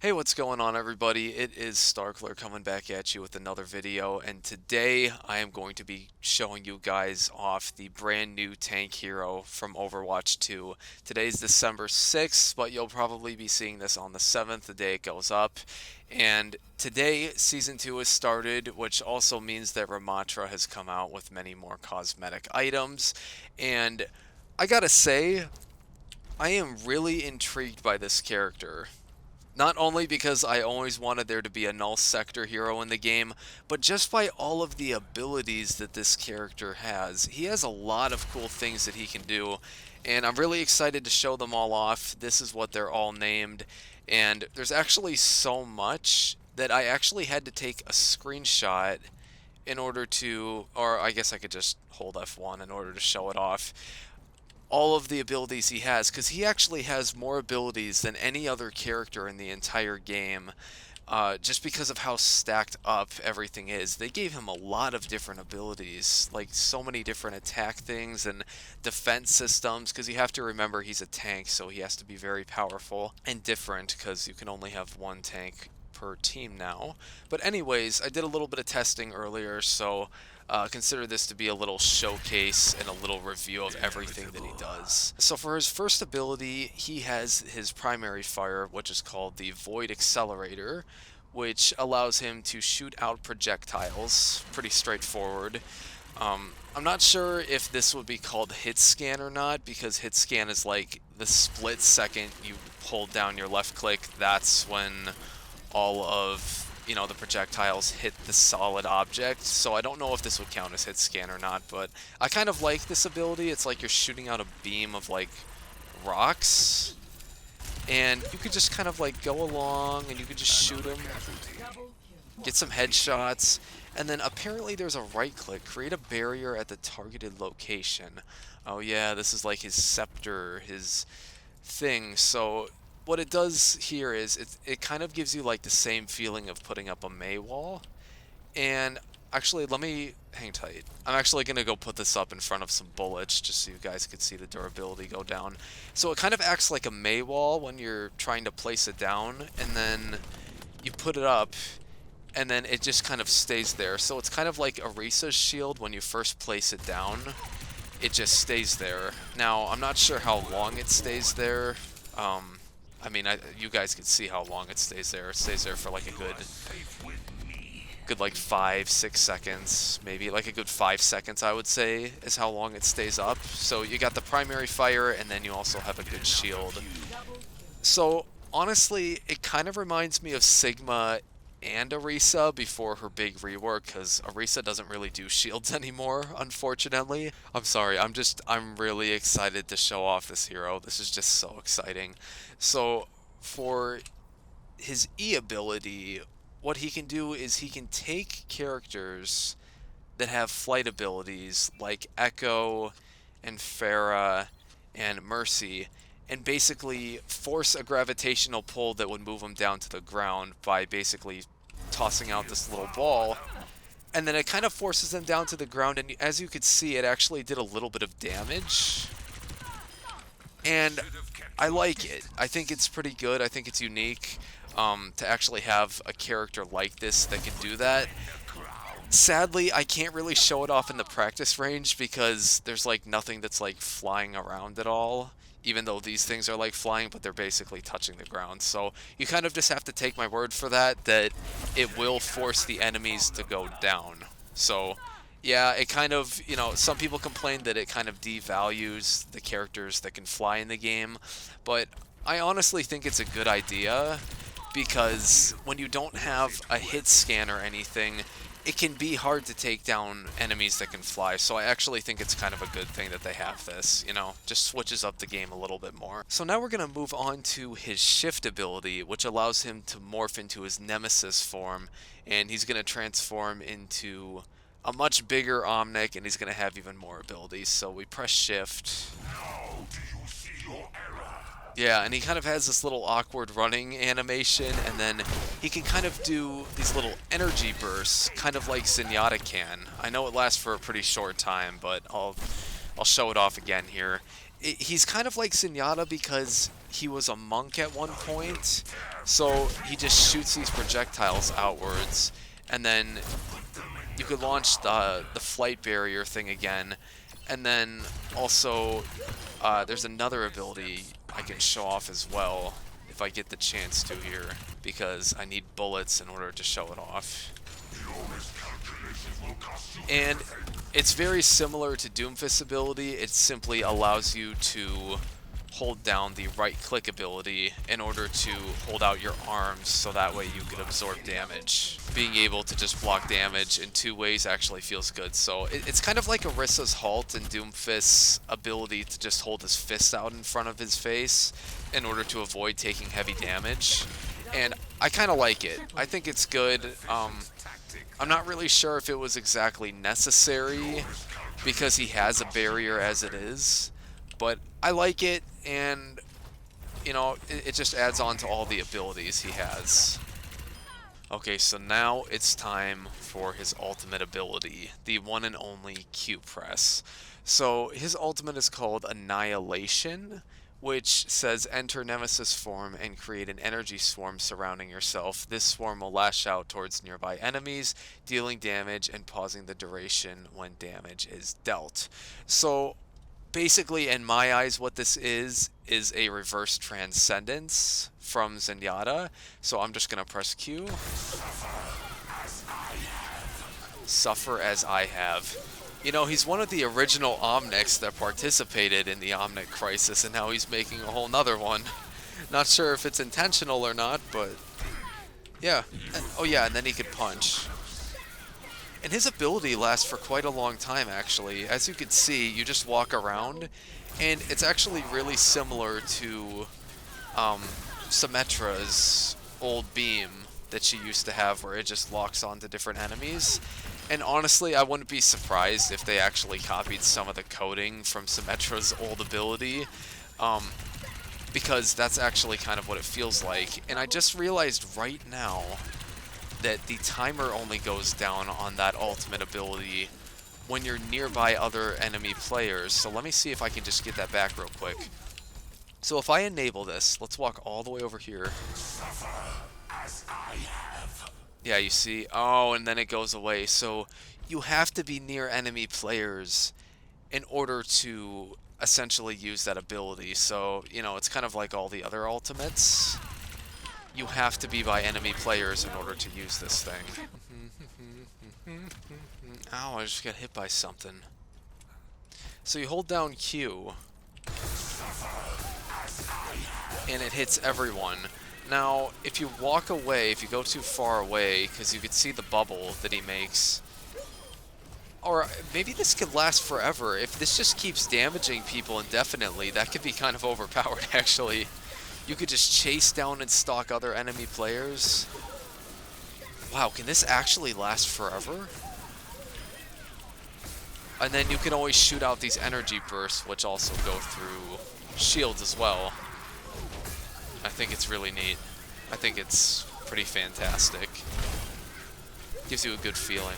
Hey, what's going on, everybody? It is Starkler coming back at you with another video, and today I am going to be showing you guys off the brand new tank hero from Overwatch 2. Today's December 6th, but you'll probably be seeing this on the 7th, the day it goes up. And today, Season 2 has started, which also means that Ramattra has come out with many more cosmetic items. And I gotta say, I am really intrigued by this character. Not only because I always wanted there to be a null sector hero in the game, but just by all of the abilities that this character has. He has a lot of cool things that he can do, and I'm really excited to show them all off. This is what they're all named, and there's actually so much that I actually had to take a screenshot in order to, or I guess I could just hold F1 in order to show it off, all of the abilities he has, because he actually has more abilities than any other character in the entire game, just because of how stacked up everything is. They gave him a lot of different abilities, like so many different attack things and defense systems, because you have to remember he's a tank, so he has to be very powerful and different, because you can only have one tank per team now. But anyways, I did a little bit of testing earlier, so consider this to be a little showcase and a little review of everything that he does. So for his first ability, he has his primary fire, which is called the Void Accelerator, which allows him to shoot out projectiles. Pretty straightforward. I'm not sure if this would be called hit scan or not, because hit scan is like the split second you hold down your left click, that's when all of the projectiles hit the solid object. So I don't know if this would count as hit scan or not, but I kind of like this ability. It's like you're shooting out a beam of like rocks, and you could just kind of like go along and you could just shoot them, get some headshots, and then apparently there's a right click, create a barrier at the targeted location. Oh yeah, this is like his scepter, his thing. So what it does here is it kind of gives you like the same feeling of putting up a May wall. And actually, let me hang tight. I'm actually gonna go put this up in front of some bullets just so you guys could see the durability go down. So it kind of acts like a May wall when you're trying to place it down, and then you put it up, and then it just kind of stays there. So it's kind of like Arisa's shield when you first place it down. It just stays there. Now, I'm not sure how long it stays there. I mean, you guys can see how long it stays there. It stays there for like a good like 5-6 seconds, maybe like a good 5 seconds, I would say, is how long it stays up. So you got the primary fire, and then you also have a good shield. So honestly, it kind of reminds me of Sigma and Arisa before her big rework, because Arisa doesn't really do shields anymore, unfortunately. I'm sorry, I'm really excited to show off this hero. This is just so exciting. So for his E ability, what he can do is he can take characters that have flight abilities like Echo and Pharah and Mercy, and basically force a gravitational pull that would move them down to the ground by basically tossing out this little ball. And then it kind of forces them down to the ground, and as you could see, it actually did a little bit of damage. And I like it. I think it's pretty good. I think it's unique to actually have a character like this that can do that. Sadly, I can't really show it off in the practice range because there's like nothing that's like flying around at all, even though these things are like flying, but they're basically touching the ground. So you kind of just have to take my word for that it will force the enemies to go down. So yeah, it kind of, some people complain that it kind of devalues the characters that can fly in the game, but I honestly think it's a good idea, because when you don't have a hit scan or anything, it can be hard to take down enemies that can fly. So I actually think it's kind of a good thing that they have this, just switches up the game a little bit more. So now we're going to move on to his shift ability, which allows him to morph into his nemesis form, and he's going to transform into a much bigger Omnic, and he's going to have even more abilities. So we press shift. Yeah, and he kind of has this little awkward running animation, and then he can kind of do these little energy bursts, kind of like Zenyatta can. I know it lasts for a pretty short time, but I'll show it off again here. He's kind of like Zenyatta because he was a monk at one point, so he just shoots these projectiles outwards, and then you could launch the flight barrier thing again, and then also there's another ability I can show off as well if I get the chance to here, because I need bullets in order to show it off. And it's very similar to Doomfist's ability. It simply allows you to hold down the right-click ability in order to hold out your arms so that way you can absorb damage. Being able to just block damage in two ways actually feels good. So it's kind of like Orissa's halt and Doomfist's ability to just hold his fist out in front of his face in order to avoid taking heavy damage. And I kind of like it. I think it's good. I'm not really sure if it was exactly necessary because he has a barrier as it is, but I like it, and you know, it just adds on to all the abilities he has. Okay, so now it's time for his ultimate ability, the one and only Q press. So his ultimate is called Annihilation, which says enter Nemesis form and create an energy swarm surrounding yourself. This swarm will lash out towards nearby enemies, dealing damage and pausing the duration when damage is dealt. So basically, in my eyes, what this is a reverse transcendence from Zenyatta. So I'm just going to press Q. Suffer as I have. You know, he's one of the original Omnics that participated in the Omnic Crisis, and now he's making a whole nother one. Not sure if it's intentional or not, but yeah. Oh yeah, and then he could punch. And his ability lasts for quite a long time, actually. As you can see, you just walk around, and it's actually really similar to Symmetra's old beam that she used to have, where it just locks onto different enemies. And honestly, I wouldn't be surprised if they actually copied some of the coding from Symmetra's old ability, because that's actually kind of what it feels like. And I just realized right now that the timer only goes down on that ultimate ability when you're nearby other enemy players. So let me see if I can just get that back real quick. So if I enable this, let's walk all the way over here. Yeah, you see? Oh, and then it goes away. So you have to be near enemy players in order to essentially use that ability. So, you know, it's kind of like all the other ultimates. You have to be by enemy players in order to use this thing. Ow, I just got hit by something. So you hold down Q, and it hits everyone. Now, if you walk away, if you go too far away, because you can see the bubble that he makes, or maybe this could last forever. If this just keeps damaging people indefinitely, that could be kind of overpowered, actually. You could just chase down and stalk other enemy players. Wow, can this actually last forever? And then you can always shoot out these energy bursts, which also go through shields as well. I think it's really neat. I think it's pretty fantastic. Gives you a good feeling.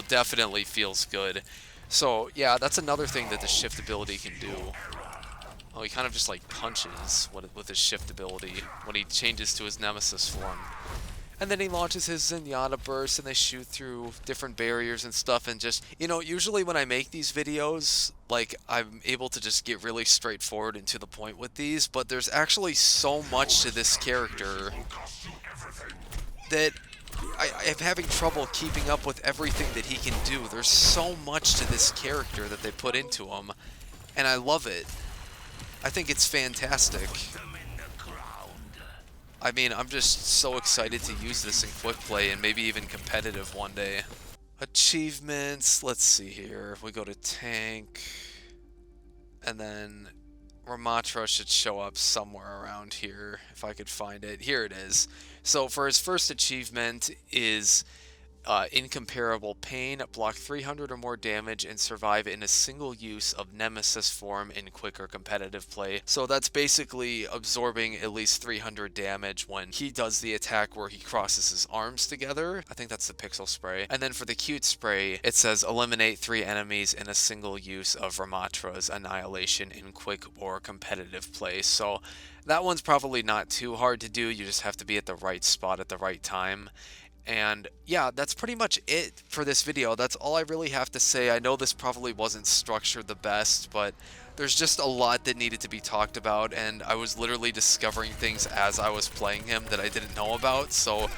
Definitely feels good. So, yeah, that's another thing that the shift ability can do. Oh, he kind of just like punches with his shift ability when he changes to his Nemesis form. And then he launches his Zenyatta burst, and they shoot through different barriers and stuff, and just, you know, usually when I make these videos, like, I'm able to just get really straightforward and to the point with these, but there's actually so much to this character that I'm having trouble keeping up with everything that he can do. There's so much to this character that they put into him, and I love it. I think it's fantastic. I mean, I'm just so excited to use this in quick play and maybe even competitive one day. Achievements, let's see here. We go to tank, and then Ramattra should show up somewhere around here if I could find it. Here it is. So for his first achievement is incomparable pain, block 300 or more damage, and survive in a single use of Nemesis form in quicker competitive play. So that's basically absorbing at least 300 damage when he does the attack where he crosses his arms together. I think that's the pixel spray. And then for the cute spray, it says eliminate 3 enemies in a single use of Ramattra's Annihilation in quick or competitive play. So that one's probably not too hard to do. You just have to be at the right spot at the right time. And yeah, that's pretty much it for this video. That's all I really have to say. I know this probably wasn't structured the best, but there's just a lot that needed to be talked about, and I was literally discovering things as I was playing him that I didn't know about. So,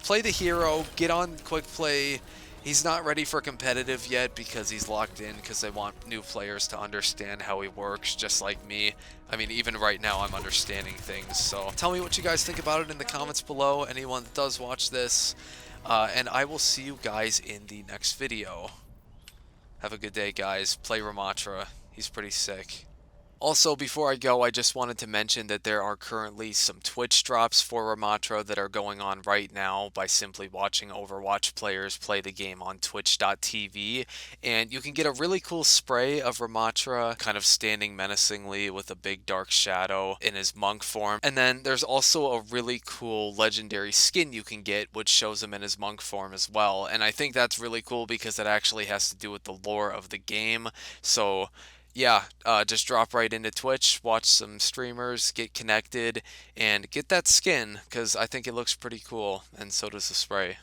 play the hero, get on quick play. He's not ready for competitive yet because he's locked in because they want new players to understand how he works, just like me. I mean, even right now, I'm understanding things. So tell me what you guys think about it in the comments below, anyone that does watch this. And I will see you guys in the next video. Have a good day, guys. Play Ramattra. He's pretty sick. Also, before I go, I just wanted to mention that there are currently some Twitch drops for Ramattra that are going on right now by simply watching Overwatch players play the game on twitch.tv. And you can get a really cool spray of Ramattra kind of standing menacingly with a big dark shadow in his monk form. And then there's also a really cool legendary skin you can get, which shows him in his monk form as well. And I think that's really cool because it actually has to do with the lore of the game. So yeah, just drop right into Twitch, watch some streamers, get connected, and get that skin, because I think it looks pretty cool, and so does the spray.